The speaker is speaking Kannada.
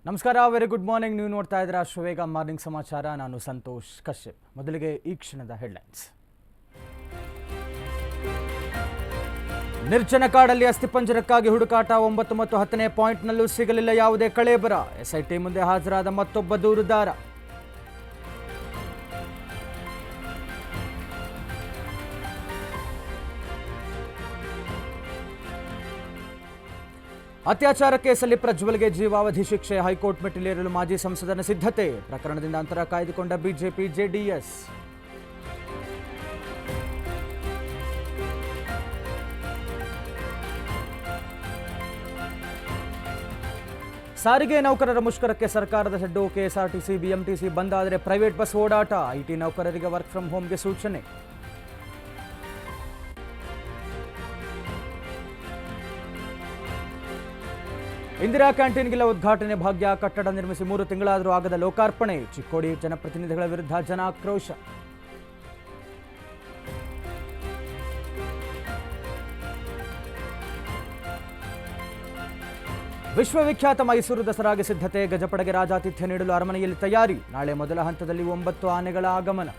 ನಮಸ್ಕಾರ, ವೆರಿ ಗುಡ್ ಮಾರ್ನಿಂಗ್. ನೀವು ನೋಡ್ತಾ ಇದ್ದೀರಾ ಶ್ವೇಗ ಮಾರ್ನಿಂಗ್ ಸಮಾಚಾರ. ನಾನು ಸಂತೋಷ್ ಕಶ್ಯಪ್. ಮೊದಲಿಗೆ ಈ ಕ್ಷಣದ ಹೆಡ್ಲೈನ್ಸ್. ನಿರ್ಜನ ಕಾಡಲ್ಲಿ ಅಸ್ಥಿಪಂಜರಕ್ಕಾಗಿ ಹುಡುಕಾಟ. 9 ಮತ್ತು 10ನೇ ಪಾಯಿಂಟ್ನಲ್ಲೂ ಸಿಗಲಿಲ್ಲ ಯಾವುದೇ ಕಳೇಬರ. ಎಸ್ಐಟಿ ಮುಂದೆ ಹಾಜರಾದ ಮತ್ತೊಬ್ಬ ದೂರುದಾರ. ಅತ್ಯಾಚಾರ ಕೇಸಲ್ಲಿ ಪ್ರಜ್ವಲ್ಗೆ ಜೀವಾವಧಿ ಶಿಕ್ಷೆ. ಹೈಕೋರ್ಟ್ ಮೆಟ್ಟಿಲೇರಲು ಮಾಜಿ ಸಂಸದನ ಸಿದ್ಧತೆ. ಪ್ರಕರಣದಿಂದ ಅಂತರ ಕಾಯ್ದುಕೊಂಡ ಬಿಜೆಪಿ ಜೆಡಿಎಸ್. ಸಾರಿಗೆ ನೌಕರರ ಮುಷ್ಕರಕ್ಕೆ ಸರ್ಕಾರದ ಸಡ್ಡು. ಕೆಎಸ್ಆರ್ಟಿಸಿ ಬಿಎಂಟಿಸಿ ಬಂದ್ ಆದರೆ ಪ್ರೈವೇಟ್ ಬಸ್ ಓಡಾಟ. ಐಟಿ ನೌಕರರಿಗೆ ವರ್ಕ್ ಫ್ರಂ ಹೋಮ್ಗೆ ಸೂಚನೆ. ಇಂದಿರಾ ಕ್ಯಾಂಟೀನ್ಗಿಲ್ಲ ಉದ್ಘಾಟನೆ ಭಾಗ್ಯ. ಕಟ್ಟಡ ನಿರ್ಮಿಸಿ 3 ತಿಂಗಳಾದರೂ ಆಗದ ಲೋಕಾರ್ಪಣೆ. ಚಿಕ್ಕೋಡಿ ಜನಪ್ರತಿನಿಧಿಗಳ ವಿರುದ್ಧ ಜನಾಕ್ರೋಶ. ವಿಶ್ವವಿಖ್ಯಾತ ಮೈಸೂರು ದಸರಾಗೆ ಸಿದ್ಧತೆ. ಗಜಪಡೆಗೆ ರಾಜಾತಿಥ್ಯ ನೀಡಲು ಅರಮನೆಯಲ್ಲಿ ತಯಾರಿ. ನಾಳೆ ಮೊದಲ ಹಂತದಲ್ಲಿ 9 ಆನೆಗಳ ಆಗಮನ.